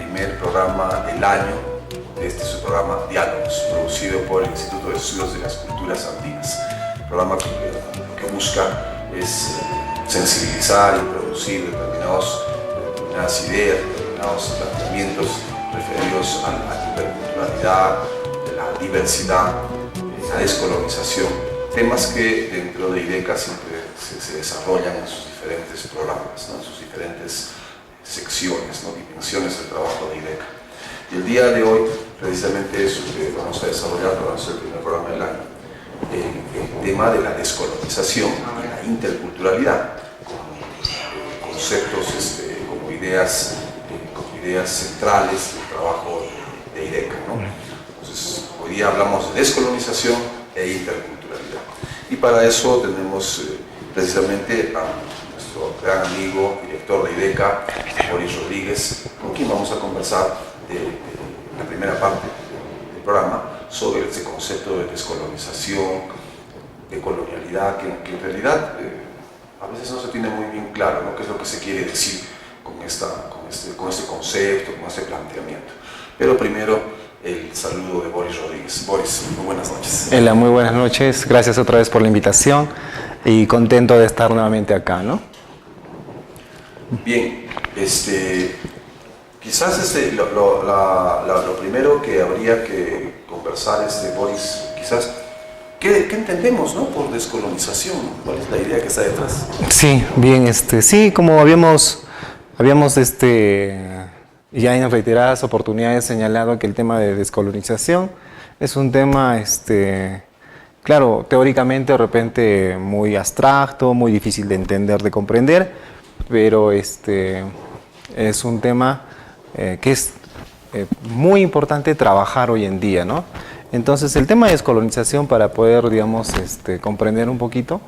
primer programa del año de este su programa Diálogos, producido por el Instituto de Estudios de las Culturas Andinas. El programa lo que busca es sensibilizar y producir determinadas ideas, determinados planteamientos referidos a la interculturalidad, la diversidad, la descolonización, temas que dentro de IDECA siempre se desarrollan en sus diferentes programas, ¿no? En sus diferentes secciones, ¿no? Dimensiones del trabajo de IDECA. Y el día de hoy, precisamente eso que vamos a desarrollar, va a ser el primer programa del año, el tema de la descolonización y la interculturalidad, con conceptos, como ideas centrales del trabajo de IDECA, ¿no? Entonces, hoy día hablamos de descolonización e interculturalidad. Y para eso tenemos precisamente a nuestro gran amigo, director de IDECA, Boris Rodríguez, con quien vamos a conversar de la primera parte del programa sobre ese concepto de descolonización, de colonialidad, que en realidad a veces no se tiene muy bien claro, ¿no? Qué es lo que se quiere decir con este concepto, con este planteamiento. Pero primero, el saludo de Boris Rodríguez. Boris, muy buenas noches. Hola, muy buenas noches. Gracias otra vez por la invitación y contento de estar nuevamente acá, ¿no? Bien, quizás lo primero que habría que conversar, Boris, quizás, ¿qué entendemos, ¿no? Por descolonización? ¿Cuál es la idea que está detrás? Sí, bien, sí, como habíamos ya en reiteradas oportunidades señalado que el tema de descolonización es un tema, claro, teóricamente de repente muy abstracto, muy difícil de entender, de comprender, pero es un tema que es muy importante trabajar hoy en día, ¿no? Entonces, el tema de descolonización, para poder, digamos, comprender un poquito,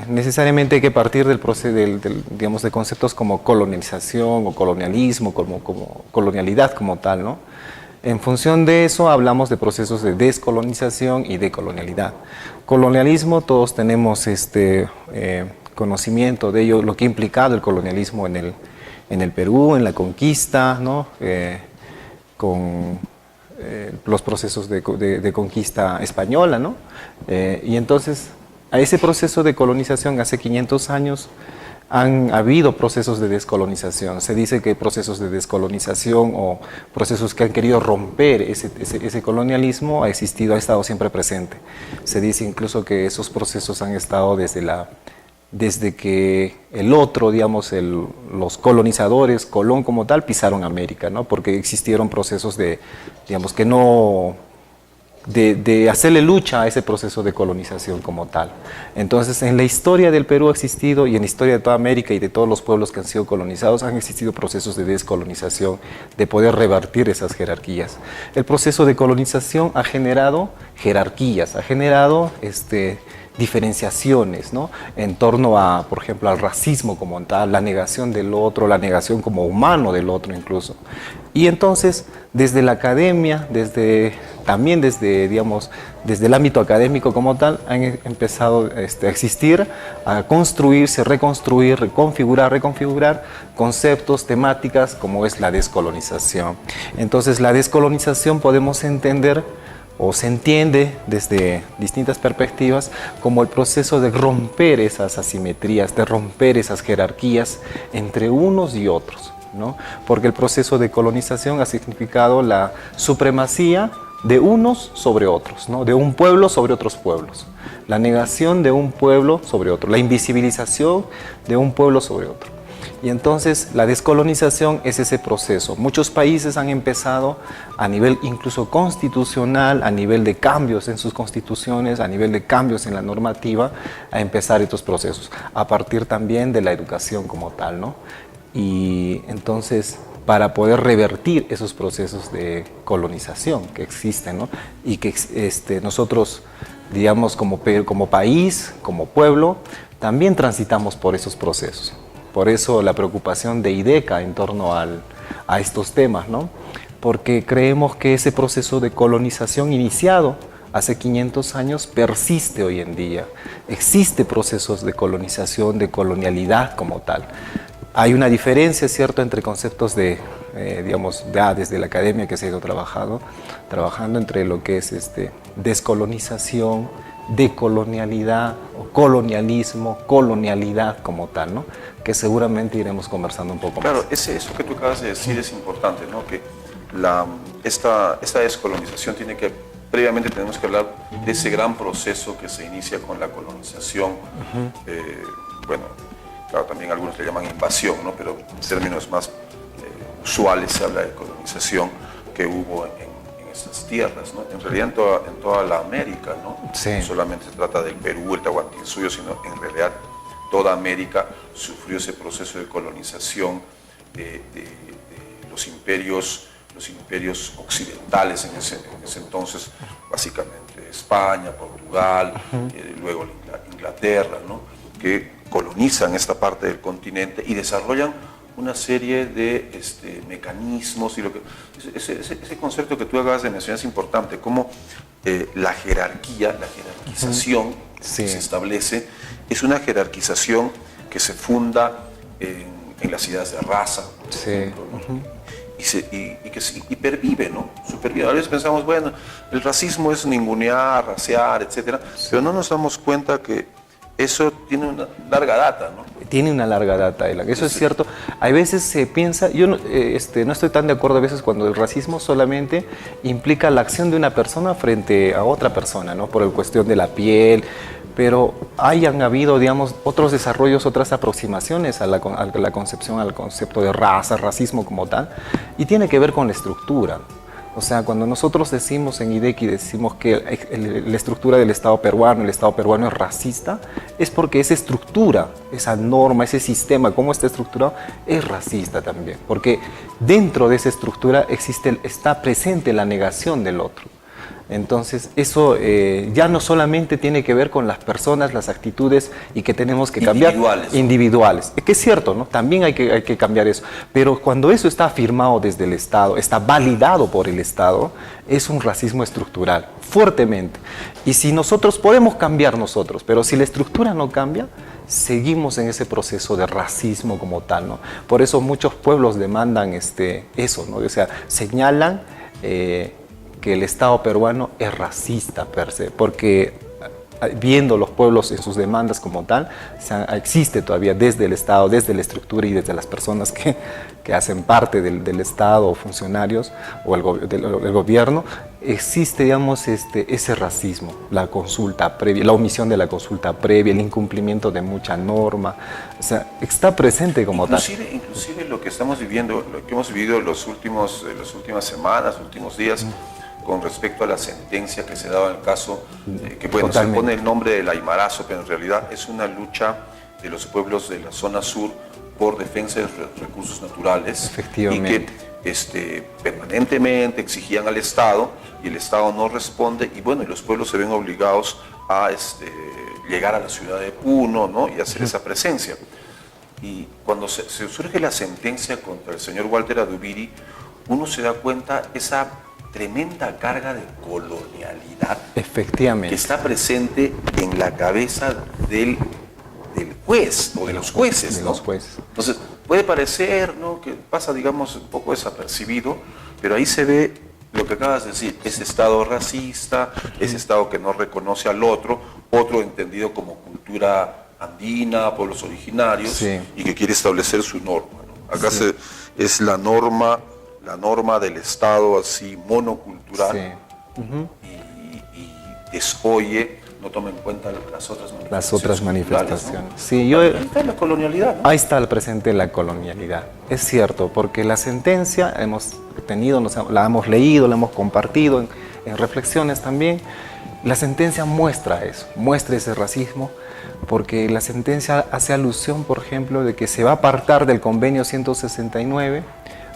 necesariamente hay que partir del proceso, digamos, de conceptos como colonización o colonialismo, como colonialidad como tal, ¿no? En función de eso hablamos de procesos de descolonización y de colonialidad. Colonialismo, todos tenemos conocimiento de ello, lo que ha implicado el colonialismo en el Perú, en la conquista, ¿no? Con los procesos de conquista española, ¿no? Y entonces, a ese proceso de colonización hace 500 años han habido procesos de descolonización. Se dice que procesos de descolonización o procesos que han querido romper ese colonialismo ha estado siempre presente. Se dice incluso que esos procesos han estado desde que el otro, digamos, los colonizadores, Colón como tal, pisaron América, ¿no? Porque existieron procesos de hacerle lucha a ese proceso de colonización como tal. Entonces, en la historia del Perú ha existido, y en la historia de toda América y de todos los pueblos que han sido colonizados, han existido procesos de descolonización, de poder revertir esas jerarquías. El proceso de colonización ha generado jerarquías, ha generado diferenciaciones, ¿no? En torno a, por ejemplo, al racismo como tal, la negación del otro, la negación como humano del otro incluso. Y entonces, desde la academia, también desde el ámbito académico como tal, han empezado a existir, a construirse, reconstruir, reconfigurar conceptos, temáticas, como es la descolonización. Entonces, la descolonización podemos entender, o se entiende desde distintas perspectivas, como el proceso de romper esas asimetrías, de romper esas jerarquías entre unos y otros, ¿no? Porque el proceso de colonización ha significado la supremacía de unos sobre otros, ¿no? De un pueblo sobre otros pueblos, la negación de un pueblo sobre otro, la invisibilización de un pueblo sobre otro. Y entonces la descolonización es ese proceso. Muchos países han empezado a nivel incluso constitucional, a nivel de cambios en sus constituciones, a nivel de cambios en la normativa, a empezar estos procesos, a partir también de la educación como tal, ¿no? Y entonces, para poder revertir esos procesos de colonización que existen, ¿no? Y que nosotros, digamos, como país, como pueblo, también transitamos por esos procesos. Por eso la preocupación de IDECA en torno a estos temas, ¿no? Porque creemos que ese proceso de colonización iniciado hace 500 años persiste hoy en día. Existe procesos de colonización, de colonialidad como tal. Hay una diferencia, es cierto, entre conceptos de, digamos, ya desde la academia que se ha ido trabajando entre lo que es descolonización, decolonialidad, o colonialismo, colonialidad como tal, ¿no? Que seguramente iremos conversando un poco más. Claro, eso que tú acabas de decir es importante, ¿no? Que esta descolonización tiene que, previamente tenemos que hablar de ese gran proceso que se inicia con la colonización. Bueno, claro, también algunos le llaman invasión, ¿no? Pero en términos más usuales se habla de colonización que hubo en estas tierras, ¿no? En realidad en toda la América, ¿no? Sí. No solamente se trata del Perú, el Tahuantinsuyo, sino en realidad toda América sufrió ese proceso de colonización de los imperios occidentales en ese entonces, básicamente España, Portugal, luego Inglaterra, ¿no? Que colonizan esta parte del continente y desarrollan una serie de mecanismos y ese concepto que tú acabas de mencionar es importante, como la jerarquización sí. que se establece es una jerarquización que se funda en las ideas de raza, por ejemplo, ¿no? Y pervive, ¿no? Supervive. A veces pensamos, bueno, el racismo es ningunear, raciar, etcétera, pero no nos damos cuenta que eso tiene una larga data, ¿no? Tiene una larga data, Elan. Eso es cierto. A veces se piensa, yo no estoy tan de acuerdo a veces cuando el racismo solamente implica la acción de una persona frente a otra persona, ¿no? Por el cuestión de la piel, pero hayan habido, digamos, otros desarrollos, otras aproximaciones a la concepción, al concepto de raza, racismo como tal, y tiene que ver con la estructura. O sea, cuando nosotros decimos en IDECI, decimos que la estructura del Estado peruano, el Estado peruano es racista, es porque esa estructura, esa norma, ese sistema, cómo está estructurado, es racista también. Porque dentro de esa estructura está presente la negación del otro. Entonces, eso ya no solamente tiene que ver con las personas, las actitudes y que tenemos que cambiar. Individuales. Es que es cierto, ¿no? También hay que cambiar eso. Pero cuando eso está afirmado desde el Estado, está validado por el Estado, es un racismo estructural, fuertemente. Y si nosotros podemos cambiar nosotros, pero si la estructura no cambia, seguimos en ese proceso de racismo como tal, ¿no? Por eso muchos pueblos demandan eso, ¿no? O sea, señalan que el Estado peruano es racista per se, porque viendo los pueblos en sus demandas como tal, existe todavía desde el Estado, desde la estructura y desde las personas que hacen parte del Estado o funcionarios o del gobierno, existe, digamos, ese racismo, la consulta previa, la omisión de la consulta previa, el incumplimiento de mucha norma, o sea, está presente como tal. Inclusive lo que estamos viviendo, lo que hemos vivido las últimas semanas, últimos días, con respecto a la sentencia que se daba en el caso, que bueno, se pone el nombre del Aymarazo, pero en realidad es una lucha de los pueblos de la zona sur por defensa de recursos naturales. Efectivamente. Y que permanentemente exigían al Estado y el Estado no responde y bueno, y los pueblos se ven obligados a llegar a la ciudad de Puno, ¿no? Y hacer esa presencia. Y cuando se surge la sentencia contra el señor Walter Adubiri, uno se da cuenta esa tremenda carga de colonialidad, efectivamente, que está presente en la cabeza del juez o de los jueces, de ¿no? los jueces. Entonces puede parecer, ¿no?, que pasa, digamos, un poco desapercibido, pero ahí se ve lo que acabas de decir, ese Estado racista, ese Estado que no reconoce al otro entendido como cultura andina, pueblos originarios, sí, y que quiere establecer su norma, ¿no? Acá sí, es la norma del Estado así monocultural, sí, y desoye, no toma en cuenta las otras manifestaciones, ¿no? Sí, ahí está la colonialidad, ¿no? Ahí está el presente la colonialidad, es cierto, porque la sentencia hemos tenido, la hemos leído, la hemos compartido en reflexiones también. La sentencia muestra eso, muestra ese racismo, porque la sentencia hace alusión, por ejemplo, de que se va a apartar del convenio 169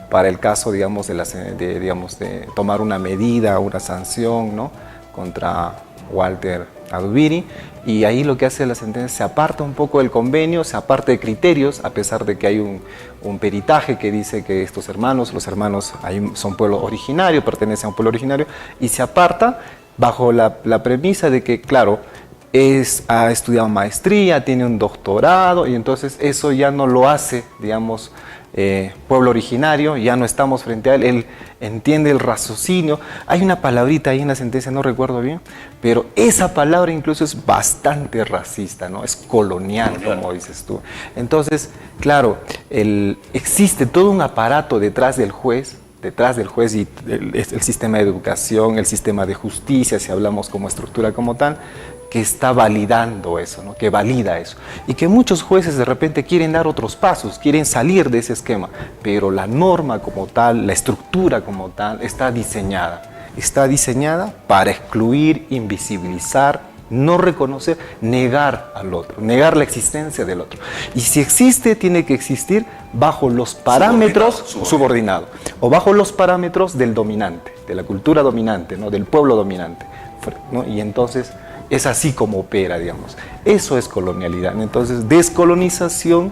para el caso, digamos, de tomar una medida, una sanción, ¿no?, contra Walter Adubiri, y ahí lo que hace la sentencia, se aparta un poco del convenio, se aparta de criterios, a pesar de que hay un peritaje que dice que los hermanos son pueblo originario, pertenecen a un pueblo originario, y se aparta bajo la premisa de que, claro, ha estudiado maestría, tiene un doctorado, y entonces eso ya no lo hace, digamos, pueblo originario, ya no estamos frente a él, él entiende el raciocinio. Hay una palabrita ahí en la sentencia, no recuerdo bien, pero esa palabra incluso es bastante racista, ¿no? Es colonial, como dices tú. Entonces, claro, existe todo un aparato detrás del juez y el sistema de educación, el sistema de justicia, si hablamos como estructura como tal, que está validando eso, ¿no? Que valida eso. Y que muchos jueces de repente quieren dar otros pasos, quieren salir de ese esquema, pero la norma como tal, la estructura como tal, está diseñada para excluir, invisibilizar, no reconocer, negar al otro, negar la existencia del otro. Y si existe, tiene que existir bajo los parámetros subordinado o bajo los parámetros del dominante, de la cultura dominante, ¿no? Del pueblo dominante, ¿no? Y entonces es así como opera, digamos. Eso es colonialidad. Entonces, descolonización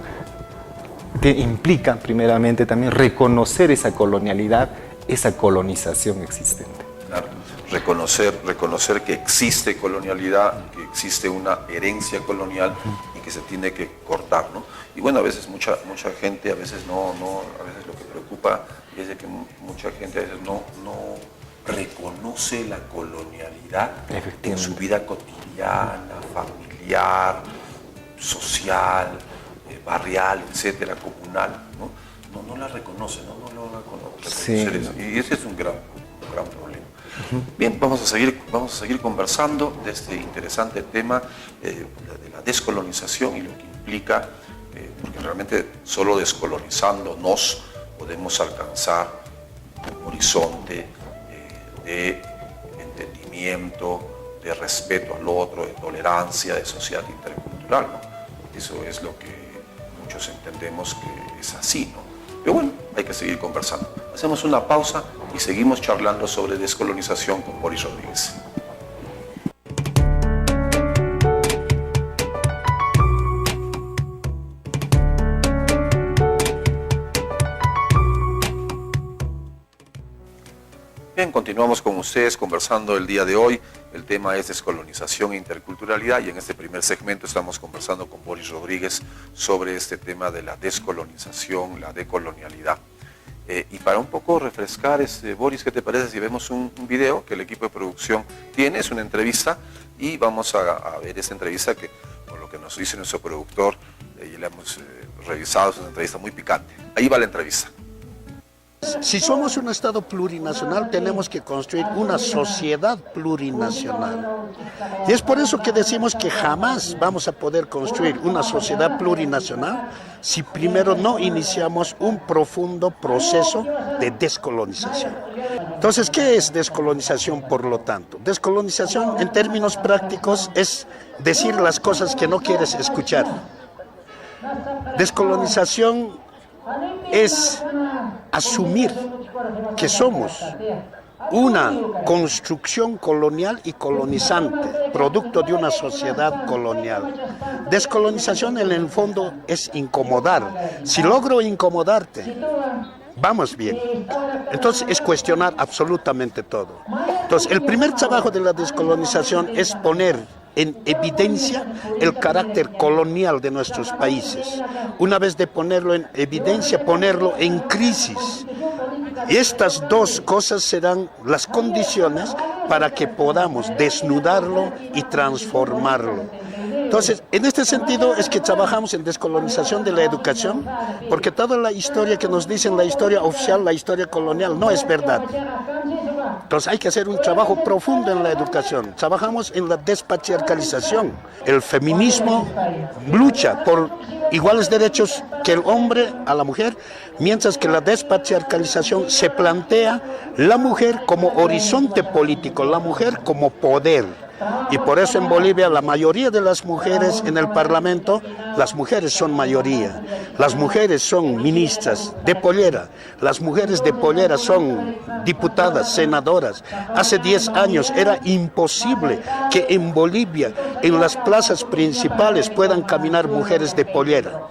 implica primeramente también reconocer esa colonialidad, esa colonización existente. Claro. Reconocer que existe colonialidad, que existe una herencia colonial y que se tiene que cortar, ¿no? Y bueno, a veces mucha gente, a veces a veces lo que preocupa es de que mucha gente a veces no reconoce la colonialidad en su vida cotidiana, familiar, social, barrial, etcétera, comunal, ¿no? No la reconoce, no la reconoce. Sí. Y ese es un gran problema. Bien, vamos a seguir conversando de este interesante tema de la descolonización y lo que implica, porque realmente solo descolonizándonos podemos alcanzar un horizonte de entendimiento, de respeto al otro, de tolerancia, de sociedad intercultural, ¿no? Eso es lo que muchos entendemos que es así, ¿no? Pero bueno, hay que seguir conversando. Hacemos una pausa y seguimos charlando sobre descolonización con Boris Rodríguez. Bien, continuamos con ustedes conversando el día de hoy. El tema es descolonización e interculturalidad y en este primer segmento estamos conversando con Boris Rodríguez sobre este tema de la descolonización, la decolonialidad. Y para un poco refrescar, Boris, ¿qué te parece si vemos un video que el equipo de producción tiene? Es una entrevista y vamos a ver esa entrevista que, por lo que nos dice nuestro productor, y la hemos revisado, es una entrevista muy picante. Ahí va la entrevista. Si somos un Estado plurinacional, tenemos que construir una sociedad plurinacional. Y es por eso que decimos que jamás vamos a poder construir una sociedad plurinacional si primero no iniciamos un profundo proceso de descolonización. Entonces, ¿qué es descolonización, por lo tanto? Descolonización, en términos prácticos, es decir las cosas que no quieres escuchar. Descolonización es asumir que somos una construcción colonial y colonizante, producto de una sociedad colonial. Descolonización en el fondo es incomodar. Si logro incomodarte, vamos bien. Entonces es cuestionar absolutamente todo. Entonces el primer trabajo de la descolonización es poner en evidencia el carácter colonial de nuestros países. Una vez de ponerlo en evidencia, ponerlo en crisis. Y estas dos cosas serán las condiciones para que podamos desnudarlo y transformarlo. Entonces, en este sentido es que trabajamos en descolonización de la educación, porque toda la historia que nos dicen, la historia oficial, la historia colonial, no es verdad. Entonces hay que hacer un trabajo profundo en la educación. Trabajamos en la despatriarcalización. El feminismo lucha por iguales derechos que el hombre a la mujer, mientras que la despatriarcalización se plantea la mujer como horizonte político, la mujer como poder. Y por eso en Bolivia la mayoría de las mujeres en el Parlamento, las mujeres son mayoría. Las mujeres son ministras de pollera, las mujeres de pollera son diputadas, senadoras. Hace 10 años era imposible que en Bolivia, en las plazas principales, puedan caminar mujeres de pollera.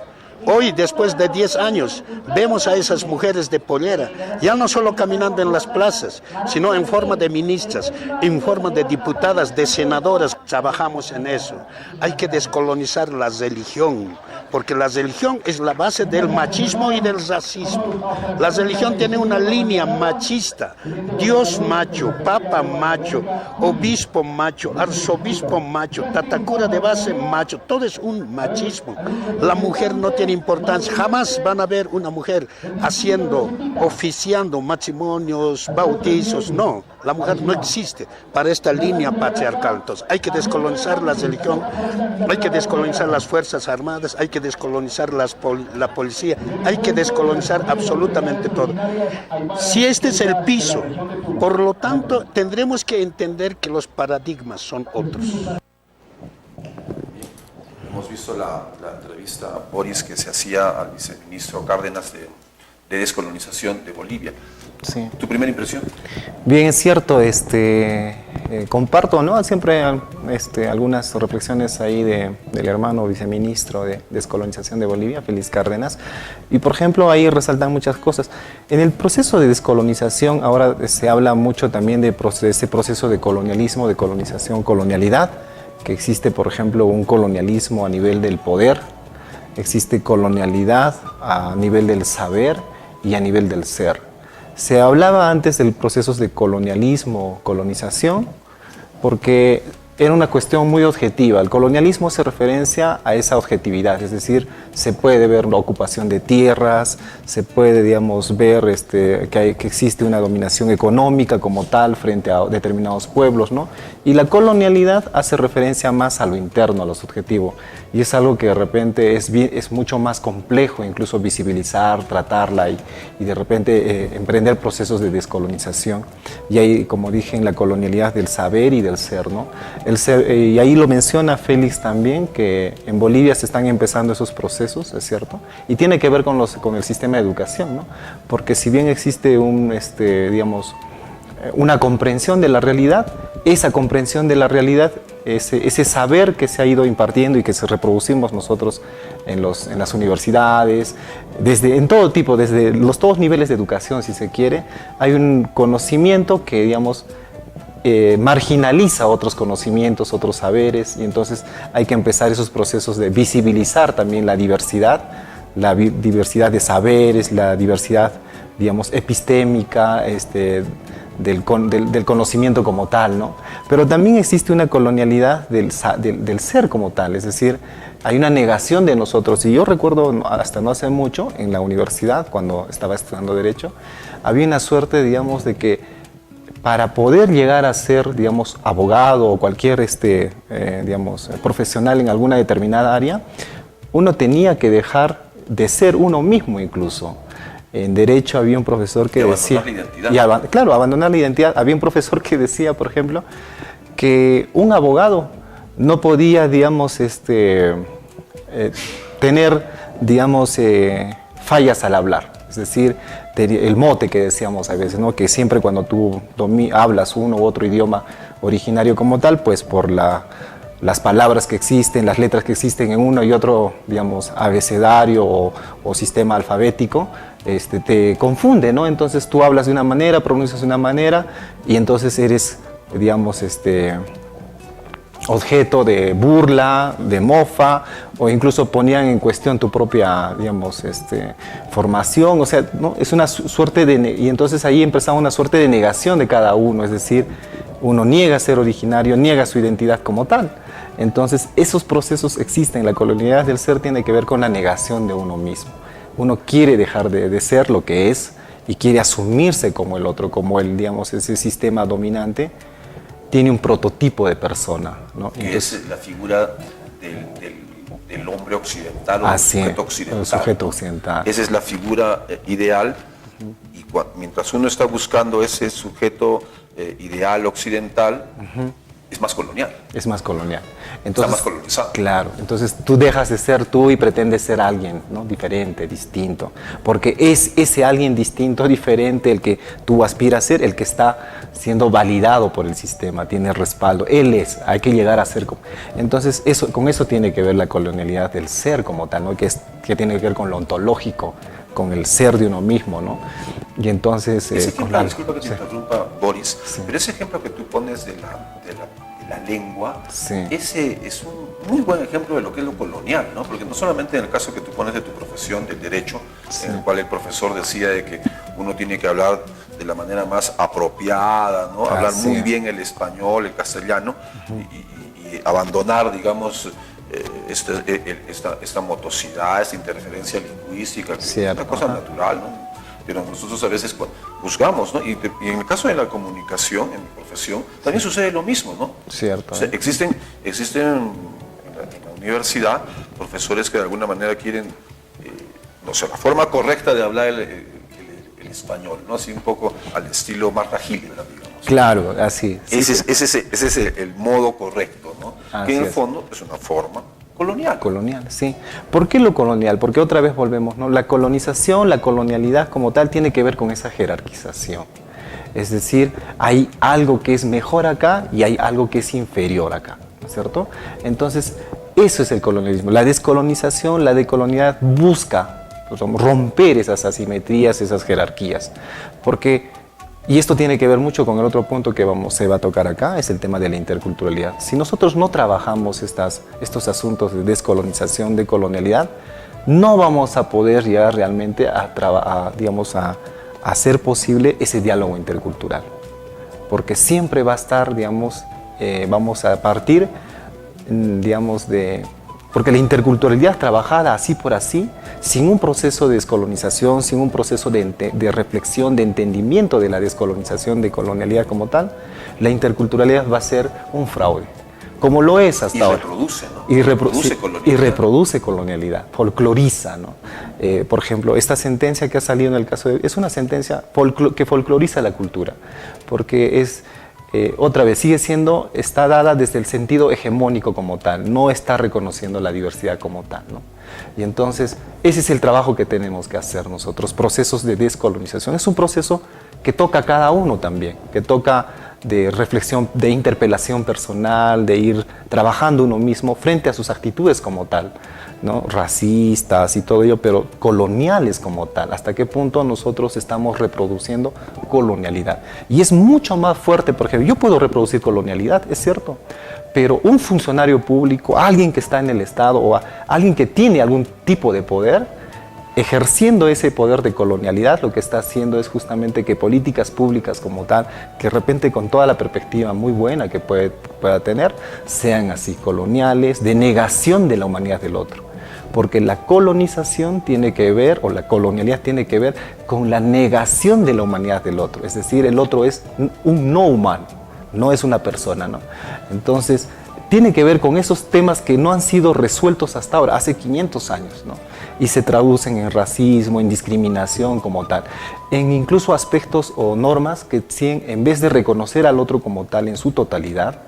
Hoy, después de 10 años, vemos a esas mujeres de pollera, ya no solo caminando en las plazas, sino en forma de ministras, en forma de diputadas, de senadoras. Trabajamos en eso. Hay que descolonizar la religión, porque la religión es la base del machismo y del racismo. La religión tiene una línea machista. Dios macho, papa macho, obispo macho, arzobispo macho, tatacura de base macho, todo es un machismo. La mujer no tiene importancia, jamás van a ver una mujer oficiando matrimonios, bautizos, no, la mujer no existe para esta línea patriarcal. Entonces hay que descolonizar la religión, hay que descolonizar las fuerzas armadas, hay que descolonizar la policía, hay que descolonizar absolutamente todo. Si este es el piso, por lo tanto tendremos que entender que los paradigmas son otros. Hemos visto la entrevista a Boris que se hacía al viceministro Cárdenas de descolonización de Bolivia. Sí. ¿Tu primera impresión? Bien, es cierto, comparto, ¿no? Siempre algunas reflexiones ahí del hermano viceministro de descolonización de Bolivia, Félix Cárdenas, y por ejemplo ahí resaltan muchas cosas. En el proceso de descolonización ahora se habla mucho también de ese proceso de colonialismo, de colonización, colonialidad, que existe por ejemplo un colonialismo a nivel del poder, existe colonialidad a nivel del saber y a nivel del ser. Se hablaba antes del proceso de colonialismo, colonización, porque era una cuestión muy objetiva. El colonialismo hace referencia a esa objetividad, es decir, se puede ver la ocupación de tierras, se puede, digamos, ver que existe una dominación económica como tal frente a determinados pueblos, ¿no? Y la colonialidad hace referencia más a lo interno, a lo subjetivo, y es algo que de repente es mucho más complejo, incluso visibilizar, tratarla y de repente emprender procesos de descolonización. Y ahí, como dije, en la colonialidad del saber y del ser, ¿no? Y ahí lo menciona Félix también, que en Bolivia se están empezando esos procesos, es cierto, y tiene que ver con el sistema de educación, ¿no? Porque si bien existe una comprensión de la realidad, esa comprensión de la realidad, ese saber que se ha ido impartiendo y que se reproducimos nosotros en las universidades, en todo tipo, desde todos niveles de educación, si se quiere, hay un conocimiento que, digamos, marginaliza otros conocimientos, otros saberes, y entonces hay que empezar esos procesos de visibilizar también la diversidad de saberes, la diversidad, digamos, epistémica, del conocimiento como tal, ¿no? Pero también existe una colonialidad del ser como tal, es decir, hay una negación de nosotros. Y yo recuerdo hasta no hace mucho, en la universidad, cuando estaba estudiando Derecho, había una suerte, digamos, de que para poder llegar a ser, digamos, abogado o cualquier, profesional en alguna determinada área, uno tenía que dejar de ser uno mismo incluso. En Derecho había un profesor que decía... Abandonar la identidad. Claro, abandonar la identidad. Había un profesor que decía, por ejemplo, que un abogado no podía, digamos, tener, digamos, fallas al hablar. Es decir, el mote que decíamos a veces, ¿no? Que siempre cuando tú hablas uno u otro idioma originario como tal, pues por las palabras que existen, las letras que existen en uno y otro, digamos, abecedario o sistema alfabético, te confunde, ¿no? Entonces tú hablas de una manera, pronuncias de una manera y entonces eres, digamos, objeto de burla, de mofa, o incluso ponían en cuestión tu propia, digamos, formación. O sea, ¿no? Es una suerte y entonces ahí empezaba una suerte de negación de cada uno, es decir, uno niega ser originario, niega su identidad como tal. Entonces esos procesos existen. La colonialidad del ser tiene que ver con la negación de uno mismo. Uno quiere dejar de ser lo que es y quiere asumirse como el otro, como digamos, ese sistema dominante tiene un prototipo de persona, ¿no? Que es la figura del hombre occidental o del sujeto occidental. El sujeto occidental. Esa es la figura ideal, y mientras uno está buscando ese sujeto ideal occidental, es más colonial. Es más colonial. Está más colonizado. Claro, entonces tú dejas de ser tú y pretendes ser alguien, ¿no? Diferente, distinto, porque es ese alguien distinto, diferente, el que tú aspiras a ser, el que está siendo validado por el sistema, tiene respaldo, él es, hay que llegar a ser como. Entonces con eso tiene que ver la colonialidad del ser como tal, ¿no? Que tiene que ver con lo ontológico, con el ser de uno mismo, ¿no? Y entonces... Ese ejemplo, disculpa que te interrumpa, Boris, pero ese ejemplo que tú pones de la lengua, ese es un muy buen ejemplo de lo que es lo colonial, ¿no? Porque no solamente en el caso que tú pones de tu profesión, del derecho, en el cual el profesor decía de que uno tiene que hablar de la manera más apropiada, ¿no? Hablar muy bien el español, el castellano, y abandonar, digamos, esta motosidad, esta interferencia lingüística, que es una cosa natural, ¿no? Pero nosotros a veces juzgamos, ¿no? Y en el caso de la comunicación, en mi profesión, también sucede lo mismo, ¿no? Cierto. O sea, existen en la universidad profesores que de alguna manera quieren, no sé, la forma correcta de hablar el español, ¿no? Así un poco al estilo Marta Hildebrand, digamos. Claro, así. Ese es el modo correcto, ¿no? Que en el fondo es una forma colonial. Colonial, sí. ¿Por qué lo colonial? Porque otra vez volvemos, ¿no? La colonización, la colonialidad como tal tiene que ver con esa jerarquización. Es decir, hay algo que es mejor acá y hay algo que es inferior acá, ¿no es cierto? Entonces, eso es el colonialismo. La descolonización, la decolonialidad busca romper esas asimetrías, esas jerarquías. Y esto tiene que ver mucho con el otro punto que se va a tocar acá, es el tema de la interculturalidad. Si nosotros no trabajamos estos asuntos de descolonización, de colonialidad, no vamos a poder llegar realmente a hacer posible ese diálogo intercultural. Porque siempre va a estar, vamos a partir, porque la interculturalidad trabajada así por así, sin un proceso de descolonización, sin un proceso de reflexión, de entendimiento de la descolonización, de colonialidad como tal, la interculturalidad va a ser un fraude, como lo es hasta ahora. Reproduce, ¿no? Y reproduce colonialidad. Y reproduce colonialidad, folcloriza, ¿no? Por ejemplo, esta sentencia que ha salido en el caso es una sentencia que folcloriza la cultura, porque otra vez, está dada desde el sentido hegemónico como tal, no está reconociendo la diversidad como tal, ¿no? Y entonces, ese es el trabajo que tenemos que hacer nosotros, procesos de descolonización. Es un proceso que toca a cada uno también, que toca de reflexión, de interpelación personal, de ir trabajando uno mismo frente a sus actitudes como tal, ¿no? Racistas y todo ello, pero coloniales como tal. ¿Hasta qué punto nosotros estamos reproduciendo colonialidad? Y es mucho más fuerte, por ejemplo, yo puedo reproducir colonialidad, es cierto, pero un funcionario público, alguien que está en el Estado o alguien que tiene algún tipo de poder, ejerciendo ese poder de colonialidad, lo que está haciendo es justamente que políticas públicas como tal, que de repente con toda la perspectiva muy buena que pueda tener, sean así coloniales, de negación de la humanidad del otro. Porque la colonización tiene que ver, o la colonialidad tiene que ver con la negación de la humanidad del otro. Es decir, el otro es un no humano, no es una persona, ¿no? Entonces, tiene que ver con esos temas que no han sido resueltos hasta ahora, hace 500 años, ¿no? Y se traducen en racismo, en discriminación como tal, en incluso aspectos o normas que en vez de reconocer al otro como tal en su totalidad,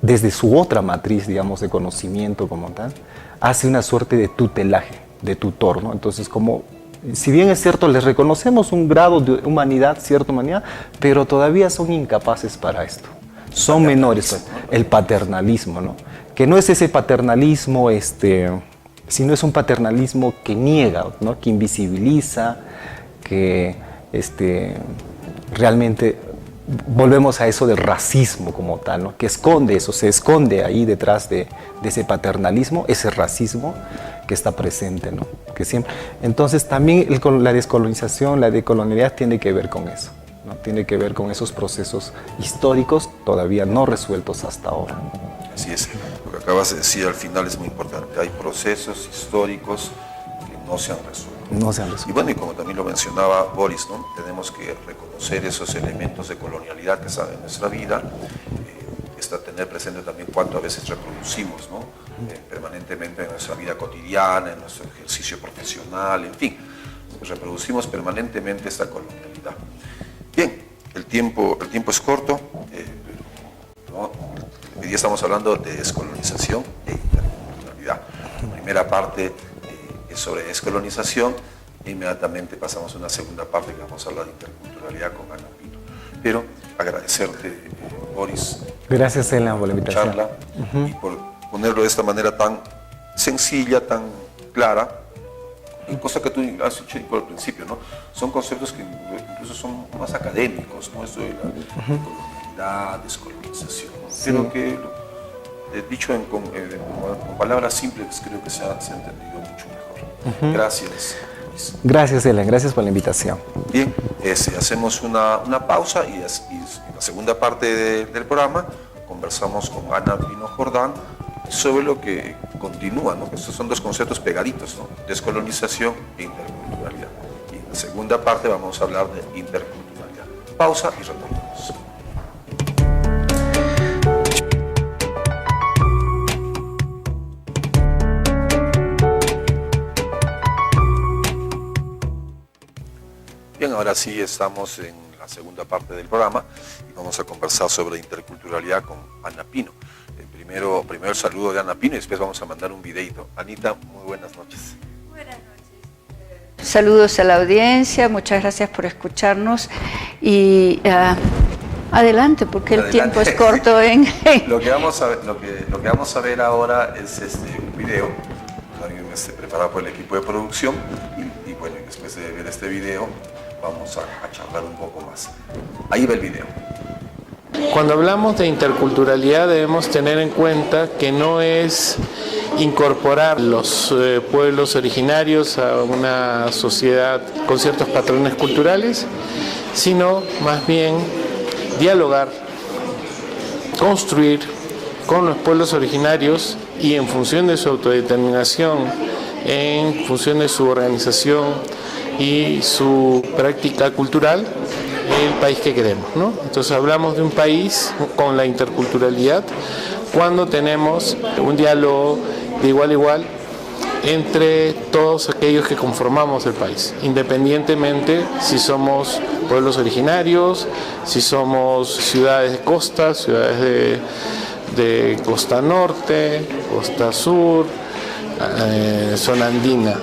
desde su otra matriz, digamos, de conocimiento como tal, hace una suerte de tutelaje, de tutor, ¿no? Entonces, si bien es cierto, les reconocemos un grado de humanidad, cierta humanidad, pero todavía son incapaces para esto. Son menores, el paternalismo, ¿no? Que no es ese paternalismo, sino es un paternalismo que niega, ¿no? Que invisibiliza, que realmente volvemos a eso del racismo como tal, ¿no? Que esconde eso, se esconde ahí detrás de ese paternalismo, ese racismo que está presente, ¿no? Que siempre. Entonces también la descolonización, la decolonialidad tiene que ver con eso, ¿no? Tiene que ver con esos procesos históricos todavía no resueltos hasta ahora. Así es, lo que acabas de decir al final es muy importante. Hay procesos históricos que no se han resuelto. No se han resuelto. Y bueno, y como también lo mencionaba Boris, ¿no? Tenemos que reconocer esos elementos de colonialidad que están en nuestra vida, tener presente también cuánto a veces reproducimos, ¿no? Permanentemente en nuestra vida cotidiana, en nuestro ejercicio profesional, en fin, reproducimos permanentemente esta colonialidad. Bien, el tiempo es corto, ¿no? Hoy día estamos hablando de descolonización e interculturalidad. La primera parte es sobre descolonización e inmediatamente pasamos a una segunda parte que vamos a hablar de interculturalidad con Ana Pino. Pero agradecerte, Boris. Gracias, Elena, por la invitación. Charla, y por ponerlo de esta manera tan sencilla, tan clara, y cosa que tú has dicho al principio, ¿no? Son conceptos que incluso son más académicos, ¿no? Esto de la colonialidad, descolonización, pero que dicho con palabras simples creo que se ha entendido mucho mejor. Gracias, Luis. Gracias, Elena, gracias por la invitación. Bien, hacemos una pausa y en la segunda parte del programa conversamos con Ana Pino Jordán sobre lo que continúa, ¿no? Estos son dos conceptos pegaditos, ¿no? Descolonización e interculturalidad. Y en la segunda parte vamos a hablar de interculturalidad. Pausa y retornamos. Bien, ahora sí estamos en la segunda parte del programa y vamos a conversar sobre interculturalidad con Ana Pino. Primero el saludo de Ana Pino y después vamos a mandar un videito. Anita, muy buenas noches. Buenas noches. Saludos a la audiencia, muchas gracias por escucharnos y adelante, porque el tiempo es corto. Lo que vamos a ver ahora es un video también preparado por el equipo de producción y bueno, después de ver este video vamos a charlar un poco más. Ahí va el video. Cuando hablamos de interculturalidad debemos tener en cuenta que no es incorporar los pueblos originarios a una sociedad con ciertos patrones culturales, sino más bien dialogar, construir con los pueblos originarios y en función de su autodeterminación, en función de su organización y su práctica cultural, el país que queremos, ¿no? Entonces hablamos de un país con la interculturalidad cuando tenemos un diálogo de igual a igual entre todos aquellos que conformamos el país, independientemente si somos pueblos originarios, si somos ciudades de costa, ciudades de costa norte, costa sur, zona andina.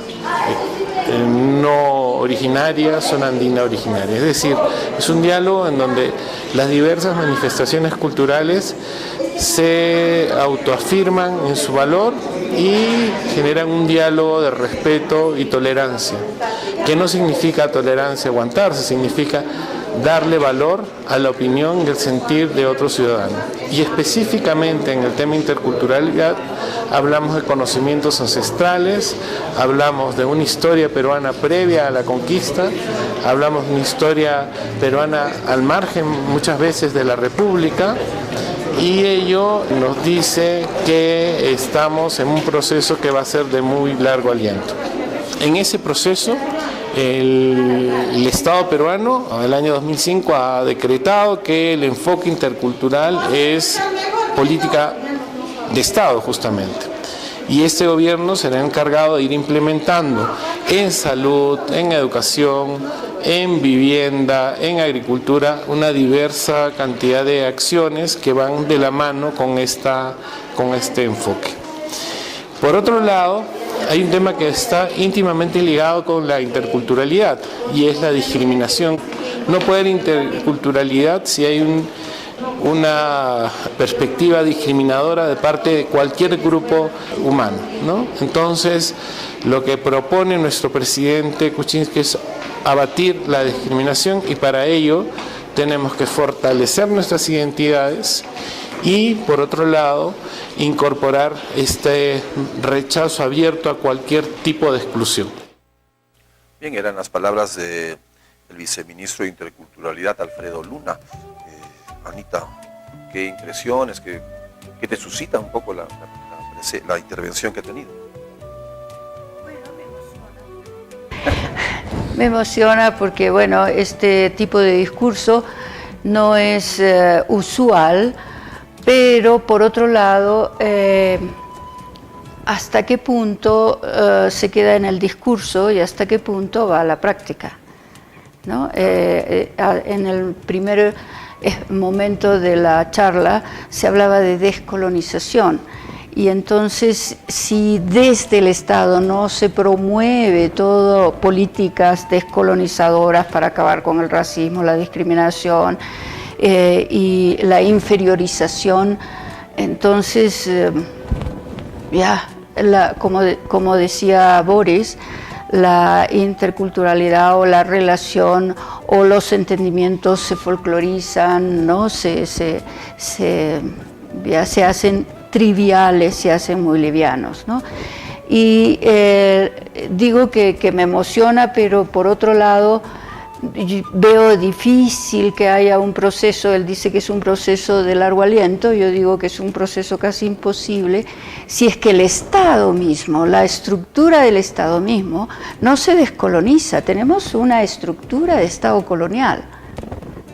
No originaria, zona andina originaria. Es decir, es un diálogo en donde las diversas manifestaciones culturales se autoafirman en su valor y generan un diálogo de respeto y tolerancia, que no significa tolerancia aguantarse, significa darle valor a la opinión y el sentir de otro ciudadano. Y específicamente en el tema interculturalidad hablamos de conocimientos ancestrales, hablamos de una historia peruana previa a la conquista, hablamos de una historia peruana al margen muchas veces de la República, y ello nos dice que estamos en un proceso que va a ser de muy largo aliento. En ese proceso, el Estado peruano, en el año 2005, ha decretado que el enfoque intercultural es política de Estado, justamente. Y este gobierno será encargado de ir implementando en salud, en educación, en vivienda, en agricultura, una diversa cantidad de acciones que van de la mano con este enfoque. Por otro lado, hay un tema que está íntimamente ligado con la interculturalidad y es la discriminación. No puede haber interculturalidad si hay una perspectiva discriminadora de parte de cualquier grupo humano, ¿no? Entonces, lo que propone nuestro presidente Kuczynski es abatir la discriminación y para ello tenemos que fortalecer nuestras identidades y, por otro lado, incorporar este rechazo abierto a cualquier tipo de exclusión. Bien, eran las palabras del viceministro de Interculturalidad, Alfredo Luna. Anita, ¿qué impresiones, qué te suscita un poco la intervención que ha tenido? Bueno, me emociona porque, bueno, este tipo de discurso no es usual, pero por otro lado, ¿hasta qué punto se queda en el discurso y hasta qué punto va a la práctica? ¿No? En el primer momento de la charla se hablaba de descolonización. Y entonces, si desde el Estado no se promueve todo políticas descolonizadoras para acabar con el racismo, la discriminación y la inferiorización, entonces, como decía Boris, la interculturalidad o la relación o los entendimientos se folclorizan, ¿no? se hacen triviales, se hacen muy livianos, ¿no? Y digo que me emociona, pero por otro lado veo difícil que haya un proceso. Él dice que es un proceso de largo aliento, yo digo que es un proceso casi imposible, si es que el Estado mismo, la estructura del Estado mismo, no se descoloniza. Tenemos una estructura de Estado colonial,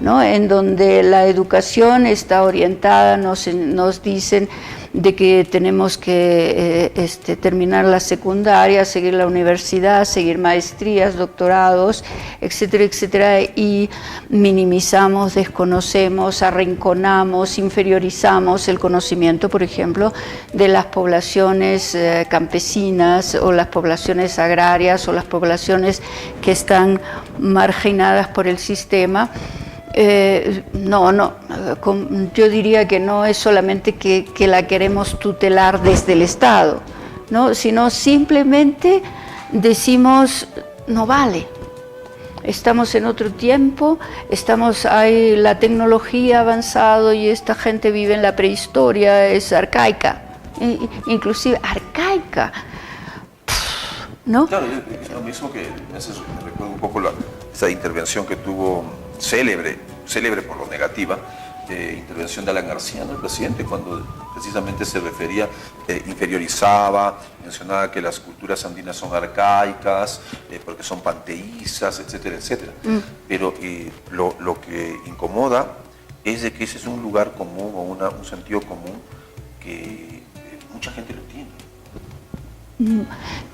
¿no? En donde la educación está orientada, nos dicen de que tenemos que terminar la secundaria, seguir la universidad, seguir maestrías, doctorados, etcétera, etcétera, y minimizamos, desconocemos, arrinconamos, inferiorizamos el conocimiento, por ejemplo, de las poblaciones campesinas o las poblaciones agrarias o las poblaciones que están marginadas por el sistema. Yo diría que no es solamente que la queremos tutelar desde el Estado, ¿no? Sino simplemente decimos, no vale, estamos en otro tiempo, hay la tecnología ha avanzado y esta gente vive en la prehistoria, es arcaica, inclusive arcaica, ¿no? Claro, es lo mismo que me recuerda un poco esa intervención que tuvo célebre por lo negativa, intervención de Alan García, ¿no? El presidente, cuando precisamente se refería, inferiorizaba, mencionaba que las culturas andinas son arcaicas, porque son panteístas, etcétera, etcétera. Pero lo que incomoda es de que ese es un lugar común o un sentido común que mucha gente lo tiene.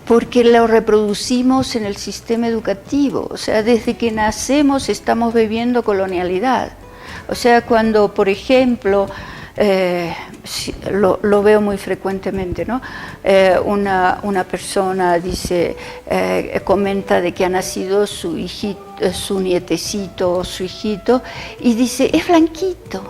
Porque lo reproducimos en el sistema educativo, o sea, desde que nacemos estamos viviendo colonialidad. O sea, cuando, por ejemplo, lo veo muy frecuentemente, ¿no? Una persona dice, comenta de que ha nacido su hijito, su nietecito o su hijito, y dice, es blanquito,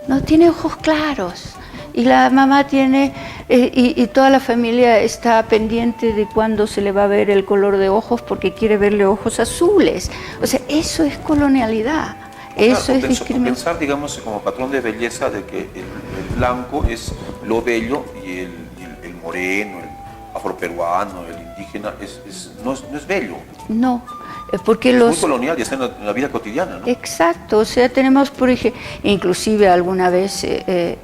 no tiene ojos claros. Y la mamá tiene, y toda la familia está pendiente de cuándo se le va a ver el color de ojos porque quiere verle ojos azules. O sea, eso es colonialidad, eso es discriminación. Pensar, digamos, como patrón de belleza de que el blanco es lo bello y el moreno, el afroperuano, el indígena, no es bello. No. Porque es muy colonial y está en la vida cotidiana, ¿no? Exacto, o sea, tenemos, por ejemplo, inclusive alguna vez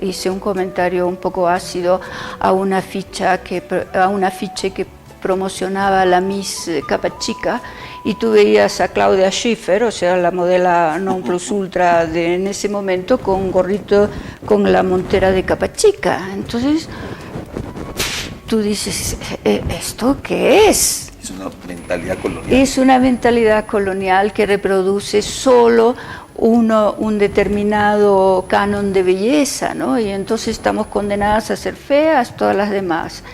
hice un comentario un poco ácido a un afiche que promocionaba la Miss Capachica, y tú veías a Claudia Schiffer, o sea, la modelo non plus ultra en ese momento, con un gorrito con la montera de Capachica. Entonces, tú dices, ¿esto qué es? Es una mentalidad colonial. Es una mentalidad colonial que reproduce solo un determinado canon de belleza, ¿no? Y entonces estamos condenadas a ser feas todas las demás.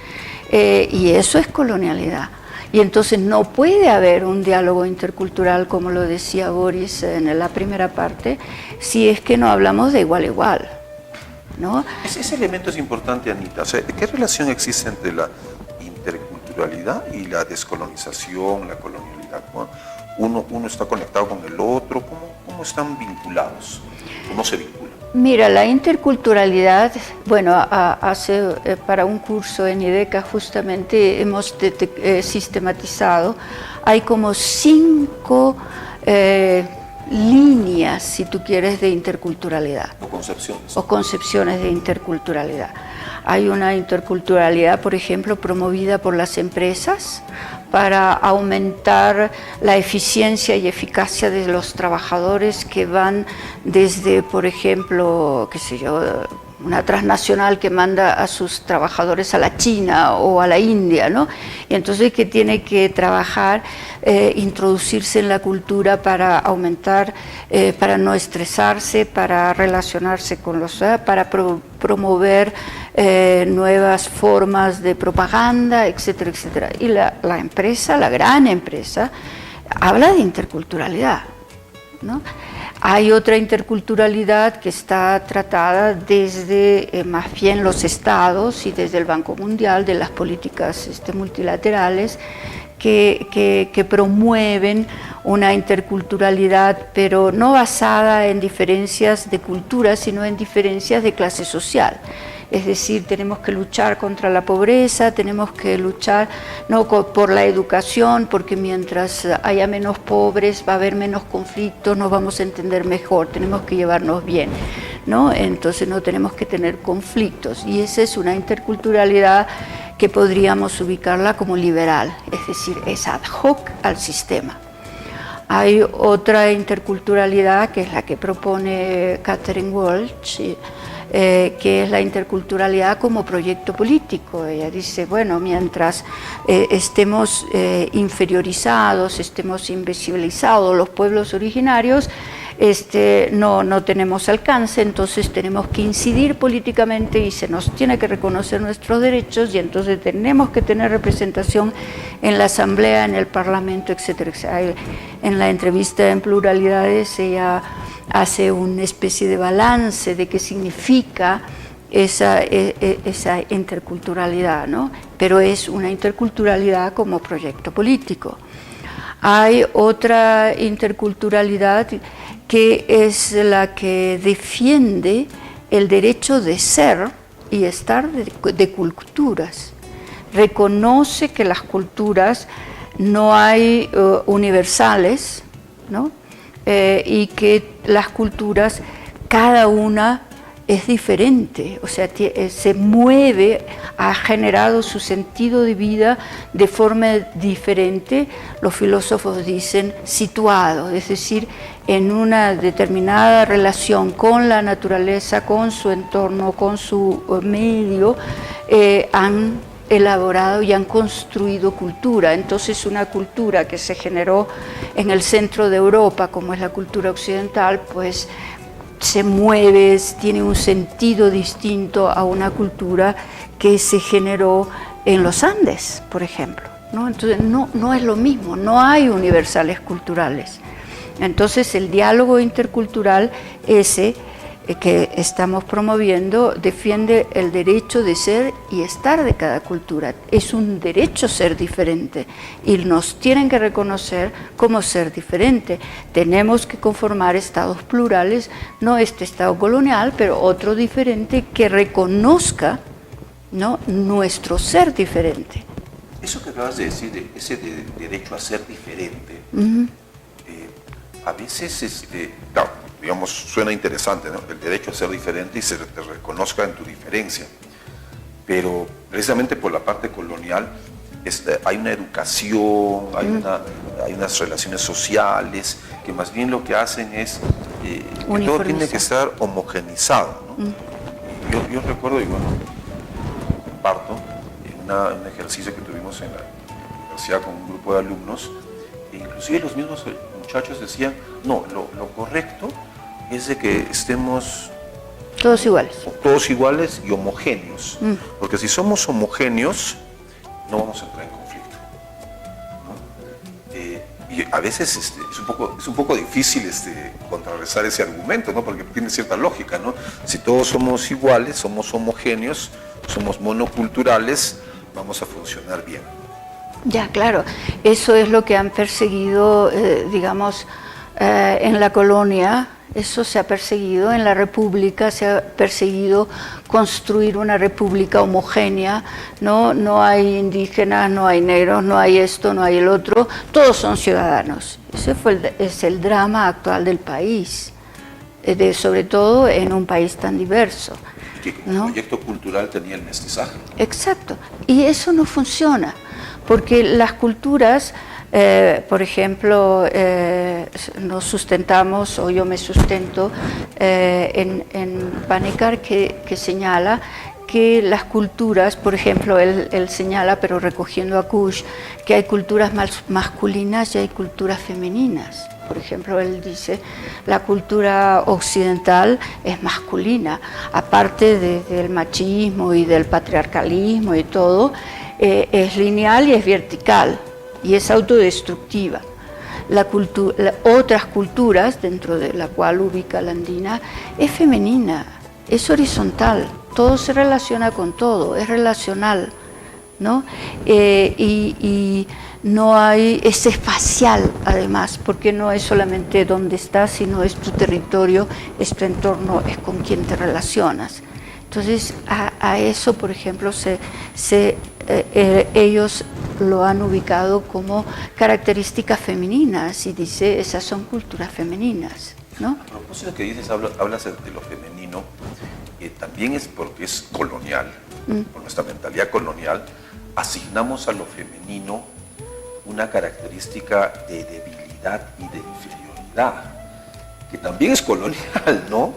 Y eso es colonialidad. Y entonces no puede haber un diálogo intercultural, como lo decía Boris en la primera parte, si es que no hablamos de igual a igual, ¿no? Ese elemento es importante, Anita. O sea, ¿qué relación existe entre la interculturalidad y la descolonización, la colonialidad? Uno está conectado con el otro, ¿cómo están vinculados? ¿Cómo se vinculan? Mira, la interculturalidad, bueno, para un curso en IDECA justamente hemos sistematizado, hay como 5 líneas, si tú quieres, de interculturalidad. O concepciones de interculturalidad. Hay una interculturalidad, por ejemplo, promovida por las empresas para aumentar la eficiencia y eficacia de los trabajadores, que van desde, por ejemplo, qué sé yo, una transnacional que manda a sus trabajadores a la China o a la India, ¿no? Y entonces que tiene que trabajar, introducirse en la cultura para aumentar, para no estresarse, para relacionarse con los, para promover nuevas formas de propaganda, etcétera, etcétera. Y la empresa, la gran empresa, habla de interculturalidad, ¿no? Hay otra interculturalidad que está tratada desde más bien los estados y desde el Banco Mundial, de las políticas multilaterales que promueven una interculturalidad, pero no basada en diferencias de cultura, sino en diferencias de clase social. Es decir, tenemos que luchar contra la pobreza, tenemos que luchar por la educación, porque mientras haya menos pobres va a haber menos conflictos, nos vamos a entender mejor, tenemos que llevarnos bien, ¿no? Entonces no tenemos que tener conflictos, y esa es una interculturalidad que podríamos ubicarla como liberal, es decir, es ad hoc al sistema. Hay otra interculturalidad que es la que propone Catherine Walsh, que es la interculturalidad como proyecto político. Ella dice, bueno, mientras estemos inferiorizados, estemos invisibilizados los pueblos originarios, no tenemos alcance, entonces tenemos que incidir políticamente y se nos tiene que reconocer nuestros derechos, y entonces tenemos que tener representación en la asamblea, en el parlamento, etcétera, etcétera. En la entrevista en Pluralidades ella hace una especie de balance de qué significa esa interculturalidad, ¿no? Pero es una interculturalidad como proyecto político. Hay otra interculturalidad que es la que defiende el derecho de ser y estar de culturas. Reconoce que las culturas no hay universales, ¿no? Y que las culturas, cada una es diferente, o sea, se mueve, ha generado su sentido de vida de forma diferente, los filósofos dicen situado, es decir, en una determinada relación con la naturaleza, con su entorno, con su medio, han elaborado y han construido cultura. Entonces una cultura que se generó en el centro de Europa, como es la cultura occidental, pues se mueve, tiene un sentido distinto a una cultura que se generó en los Andes, por ejemplo, ¿no? Entonces no es lo mismo, no hay universales culturales. Entonces el diálogo intercultural ese que estamos promoviendo defiende el derecho de ser y estar de cada cultura. Es un derecho ser diferente y nos tienen que reconocer como ser diferente. Tenemos que conformar estados plurales, no este estado colonial, pero otro diferente que reconozca, ¿no?, nuestro ser diferente. Eso que acabas de decir, ese derecho a ser diferente, a veces, claro, digamos, suena interesante, ¿no?, el derecho a ser diferente y se te reconozca en tu diferencia, pero precisamente por la parte colonial hay una educación, hay unas relaciones sociales que más bien lo que hacen es que todo tiene que estar homogenizado, ¿no? Yo recuerdo, y bueno, comparto un ejercicio que tuvimos en la universidad con un grupo de alumnos, e inclusive los mismos muchachos decían, no, lo correcto es de que estemos todos iguales y homogéneos, porque si somos homogéneos no vamos a entrar en conflicto, ¿no? Y a veces es un poco difícil contrarrestar ese argumento, ¿no?, porque tiene cierta lógica, ¿no? Si todos somos iguales, somos homogéneos, somos monoculturales, vamos a funcionar bien. Ya, claro, eso es lo que han perseguido, digamos, en la colonia. Eso se ha perseguido en la República, se ha perseguido construir una república homogénea, no hay indígenas, no hay negros, no hay esto, no hay el otro, todos son ciudadanos. Ese es el drama actual del país, sobre todo en un país tan diverso. Que como proyecto cultural tenía el mestizaje. Exacto, y eso no funciona, porque las culturas Por ejemplo, nos sustentamos, o yo me sustento, en Panikkar, que señala que las culturas, por ejemplo, él señala, pero recogiendo a Kush, que hay culturas masculinas y hay culturas femeninas. Por ejemplo, él dice, la cultura occidental es masculina, aparte del machismo y del patriarcalismo y todo, es lineal y es vertical, y es autodestructiva. Otras culturas, dentro de la cual ubica la andina, es femenina, es horizontal, todo se relaciona con todo, es relacional, ¿no? Y no hay, es espacial además, porque no es solamente dónde estás, sino es tu territorio, es tu entorno, es con quien te relacionas. Entonces a eso, por ejemplo, ellos lo han ubicado como características femeninas y dice, esas son culturas femeninas, ¿no? A propósito que dices, hablas de lo femenino, también es porque es colonial, por nuestra mentalidad colonial, asignamos a lo femenino una característica de debilidad y de inferioridad, que también es colonial, ¿no?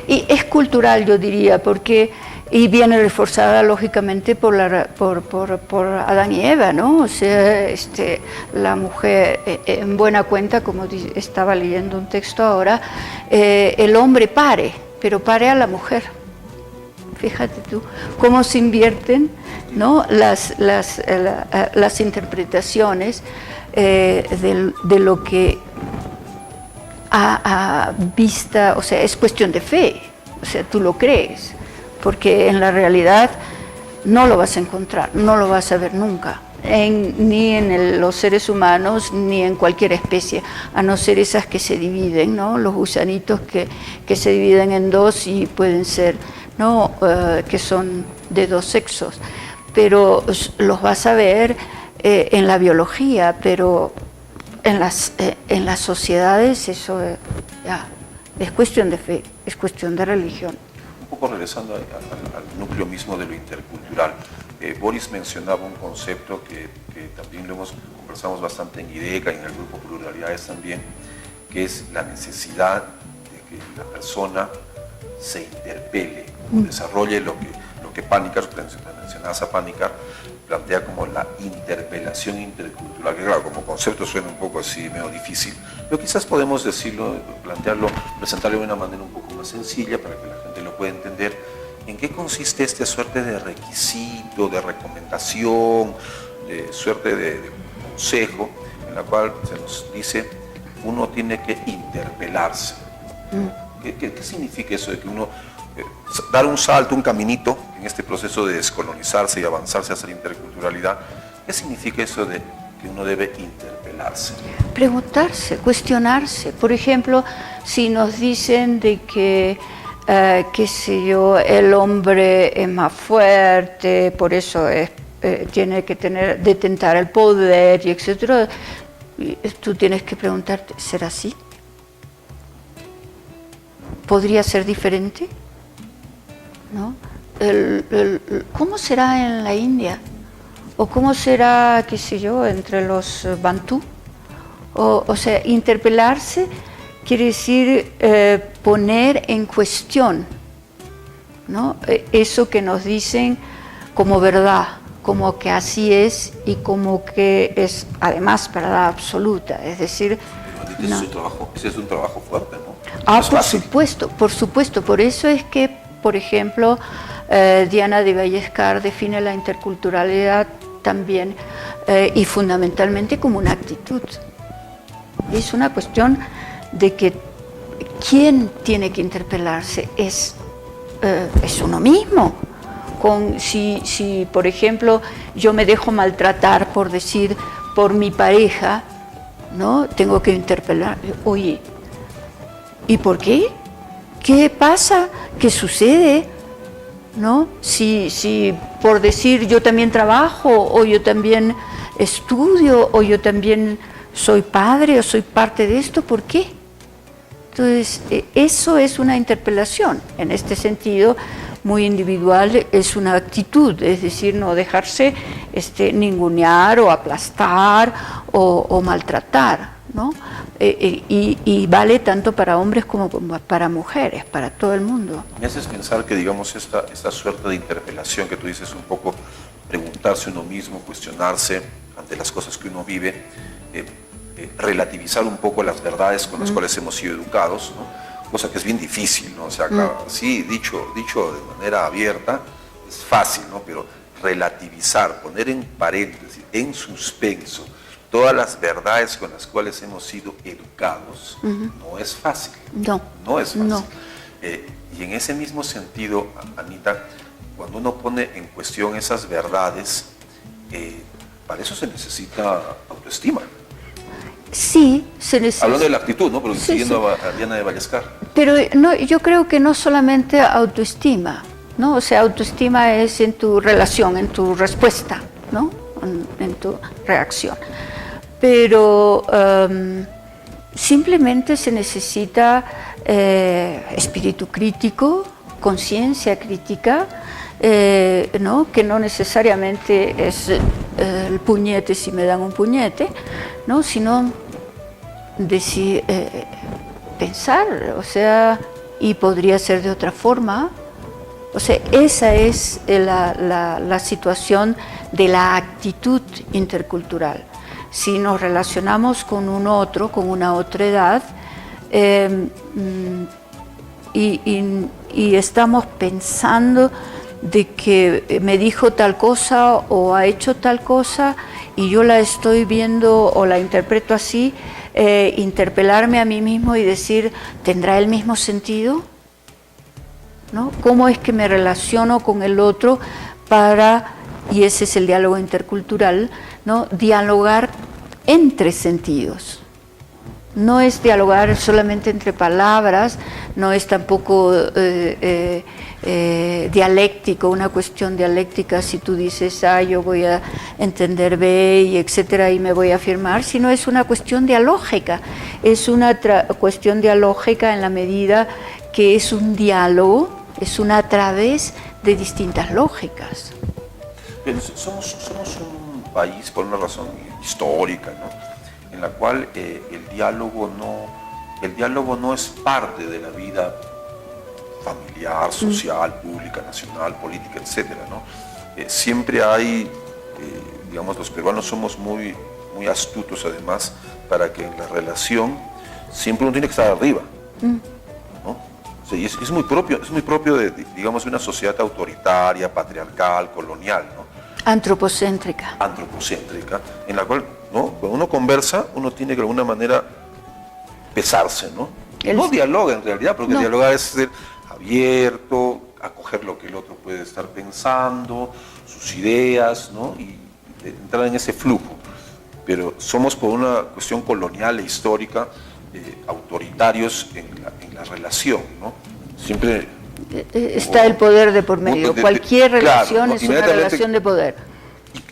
Y es cultural, yo diría, porque y viene reforzada lógicamente por Adán y Eva, ¿no? O sea, la mujer, en buena cuenta, como estaba leyendo un texto ahora, el hombre pare, pero pare a la mujer. Fíjate tú, cómo se invierten, ¿no? las interpretaciones de lo que a vista, o sea, es cuestión de fe, o sea, tú lo crees, porque en la realidad no lo vas a encontrar, no lo vas a ver nunca, ni en los seres humanos, ni en cualquier especie, a no ser esas que se dividen, ¿no? Los gusanitos que se dividen en dos y pueden ser, ¿no? Que son de dos sexos, pero los vas a ver en la biología, pero en las sociedades eso ya es cuestión de fe, es cuestión de religión. Un poco regresando al núcleo mismo de lo intercultural, Boris mencionaba un concepto que también conversamos bastante en IDECA y en el grupo Pluralidades también, que es la necesidad de que la persona se interpele, desarrolle lo que Panikkar, mencionabas a Panikkar, plantea como la interpelación intercultural, que claro, como concepto suena un poco así, medio difícil, pero quizás podemos decirlo, plantearlo, presentarlo de una manera un poco más sencilla para que la gente lo pueda entender. ¿En qué consiste esta suerte de requisito, de recomendación, de suerte de consejo, en la cual se nos dice uno tiene que interpelarse? ¿Qué significa eso de que uno dar un salto, un caminito en este proceso de descolonizarse y avanzarse hacia la interculturalidad? ¿Qué significa eso de que uno debe interpelarse? Preguntarse, cuestionarse. Por ejemplo, si nos dicen de que, qué sé yo, el hombre es más fuerte, por eso tiene que detentar el poder, y etcétera, tú tienes que preguntarte, ¿será así? ¿Podría ser diferente? ¿No? ¿Cómo será en la India? ¿O cómo será, qué sé yo, entre los bantú? O sea, interpelarse quiere decir poner en cuestión, ¿no? Eso que nos dicen como verdad, como que así es y como que es además verdad absoluta, es decir... No. Ese es un trabajo fuerte, ¿no? Por supuesto, por eso es que, por ejemplo, Diana de Vallescar define la interculturalidad también y fundamentalmente como una actitud. Es una cuestión de que quién tiene que interpelarse es uno mismo. Si, por ejemplo, yo me dejo maltratar por mi pareja, ¿no? Tengo que interpelar, oye, ¿y por qué? ¿Qué pasa? ¿Qué sucede? ¿No? Si por decir yo también trabajo, o yo también estudio, o yo también soy padre, o soy parte de esto, ¿por qué? Entonces, eso es una interpelación. En este sentido, muy individual, es una actitud, es decir, no dejarse ningunear o aplastar o maltratar, ¿no? Y vale tanto para hombres como para mujeres, para todo el mundo. Me haces pensar que, digamos, esta suerte de interpelación que tú dices, un poco preguntarse uno mismo, cuestionarse ante las cosas que uno vive, relativizar un poco las verdades con las cuales hemos sido educados, ¿no? Cosa que es bien difícil, ¿no? O sea, claro, sí, dicho de manera abierta, es fácil, ¿no? Pero relativizar, poner en paréntesis, en suspenso, todas las verdades con las cuales hemos sido educados, no es fácil. No es fácil. No. Y en ese mismo sentido, Anita, cuando uno pone en cuestión esas verdades, para eso se necesita autoestima. Sí, se necesita. Hablando de la actitud, ¿no? Pero sí, siguiendo sí. a Diana de Vallescar. Pero no, yo creo que no solamente autoestima, ¿no? O sea, autoestima es en tu relación, en tu respuesta, ¿no? En tu reacción. Pero simplemente se necesita espíritu crítico, conciencia crítica, ¿no? Que no necesariamente es el puñete si me dan un puñete, ¿no? Sino decir, pensar, o sea, y podría ser de otra forma. O sea, esa es la situación de la actitud intercultural. Si nos relacionamos con un otro, con una otra edad, y estamos pensando de que me dijo tal cosa o ha hecho tal cosa y yo la estoy viendo o la interpreto así, interpelarme a mí mismo y decir, ¿tendrá el mismo sentido? ¿No? ¿Cómo es que me relaciono con el otro para, y ese es el diálogo intercultural, ¿no? Dialogar entre sentidos? No es dialogar solamente entre palabras, no es tampoco dialéctico, una cuestión dialéctica si tú dices A, yo voy a entender B, y etcétera, y me voy a afirmar, sino es una cuestión dialógica, es una cuestión dialógica en la medida que es un diálogo, es una a través de distintas lógicas. Pero somos un país por una razón histórica, ¿no? En la cual el diálogo no es parte de la vida familiar, social, pública, nacional, política, etcétera, ¿no? Siempre hay, digamos, los peruanos somos muy astutos además para que en la relación siempre uno tiene que estar arriba, ¿no? O sea, y es muy propio de, digamos, de una sociedad autoritaria, patriarcal, colonial, ¿no? Antropocéntrica, en la cual, ¿no? Cuando uno conversa, uno tiene que de alguna manera pesarse, ¿no? No dialoga en realidad, porque dialogar es ser abierto, acoger lo que el otro puede estar pensando, sus ideas, ¿no? Y entrar en ese flujo. Pero somos por una cuestión colonial e histórica autoritarios en la relación, ¿no? Siempre está el poder de por medio. Cualquier relación, claro, es una relación de poder.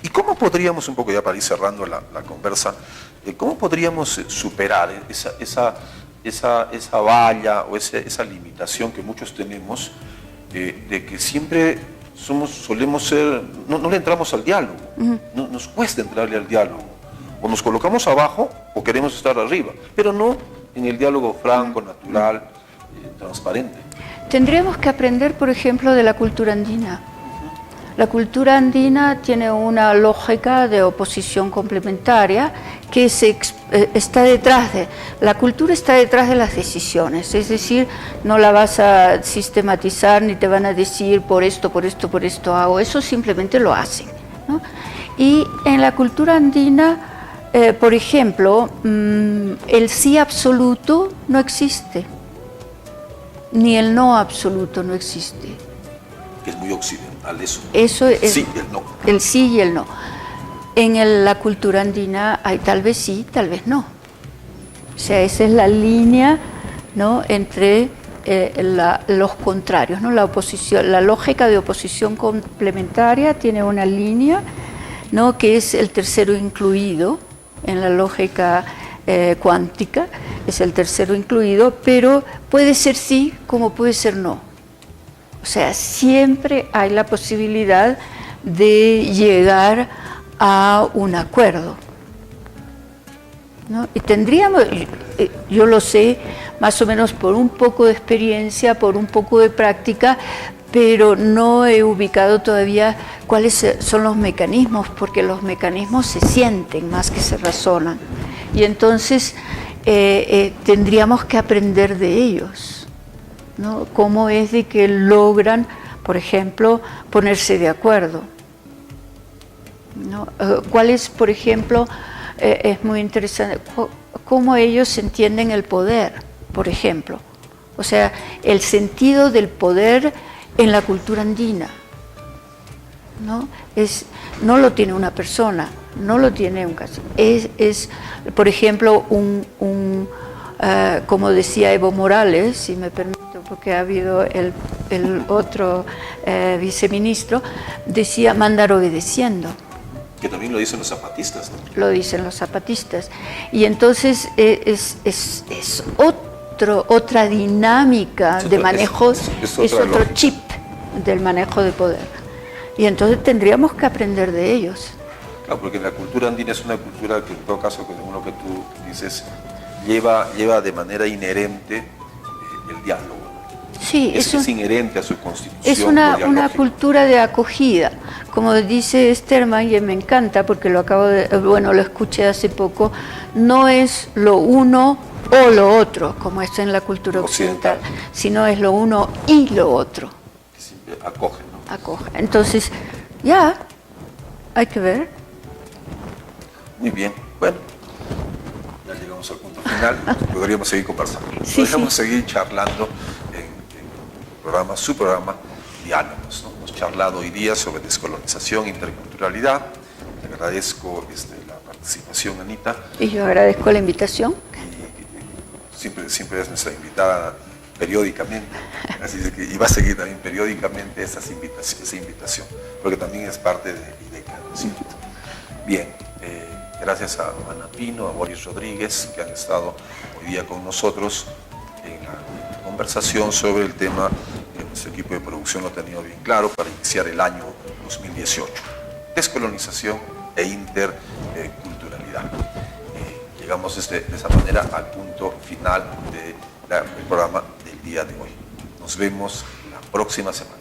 ¿Y cómo podríamos, un poco ya para ir cerrando la conversa, cómo podríamos superar esa valla o esa limitación que muchos tenemos de que siempre solemos ser, no le entramos al diálogo, nos cuesta entrarle al diálogo, o nos colocamos abajo o queremos estar arriba, pero no en el diálogo franco, natural, transparente? Tendríamos que aprender, por ejemplo, de la cultura andina. La cultura andina tiene una lógica de oposición complementaria que está detrás de... La cultura está detrás de las decisiones, es decir, no la vas a sistematizar ni te van a decir por esto hago, eso simplemente lo hacen, ¿no? Y en la cultura andina, por ejemplo, el sí absoluto no existe, ni el no absoluto no existe. Que es muy occidental eso. Eso es sí y el no. El sí y el no. En la cultura andina hay tal vez sí, tal vez no. O sea, esa es la línea, ¿no? Entre los contrarios, ¿no? La oposición, la lógica de oposición complementaria tiene una línea, ¿no? Que es el tercero incluido en la lógica cuántica, es el tercero incluido, pero puede ser sí como puede ser no. O sea, siempre hay la posibilidad de llegar a un acuerdo, ¿no? Y tendríamos, yo lo sé más o menos por un poco de experiencia, por un poco de práctica, pero no he ubicado todavía cuáles son los mecanismos, porque los mecanismos se sienten más que se razonan. Y entonces tendríamos que aprender de ellos, ¿no? Cómo es de que logran, por ejemplo, ponerse de acuerdo, ¿no? ¿Cuál es, por ejemplo, es muy interesante, cómo ellos entienden el poder, por ejemplo? O sea, el sentido del poder en la cultura andina, ¿no? No lo tiene una persona, no lo tiene un caso. Es por ejemplo, como decía Evo Morales, si me permito, porque ha habido el otro viceministro, decía mandar obedeciendo. Que también lo dicen los zapatistas, ¿no? Lo dicen los zapatistas. Y entonces es otra dinámica de manejo, es otro chip del manejo de poder. Y entonces tendríamos que aprender de ellos. Claro, porque la cultura andina es una cultura que en todo caso, según lo que tú dices, lleva de manera inherente el diálogo. Sí, es inherente a su constitución. Es una cultura de acogida. Como dice Sterman, y me encanta porque lo escuché hace poco, no es lo uno o lo otro, como es en la cultura occidental, sino es lo uno y lo otro. Que siempre acoge, ¿no? Acoge. Entonces, ya, hay que ver. Muy bien, bueno, ya llegamos al punto final, podríamos seguir conversando, Sí, podríamos seguir charlando en su programa Diálogos, ¿no? Hemos charlado hoy día sobre descolonización e interculturalidad. Te agradezco la participación, Anita. Y yo agradezco la invitación. Siempre es nuestra invitada periódicamente, así que, y va a seguir también periódicamente esa invitación, porque también es parte de IDECA, ¿no es cierto? Bien, gracias a Ana Pino, a Boris Rodríguez, que han estado hoy día con nosotros en la conversación sobre el tema que nuestro equipo de producción lo ha tenido bien claro para iniciar el año 2018, descolonización e interculturalidad. Llegamos de esa manera al punto final del programa del día de hoy. Nos vemos la próxima semana.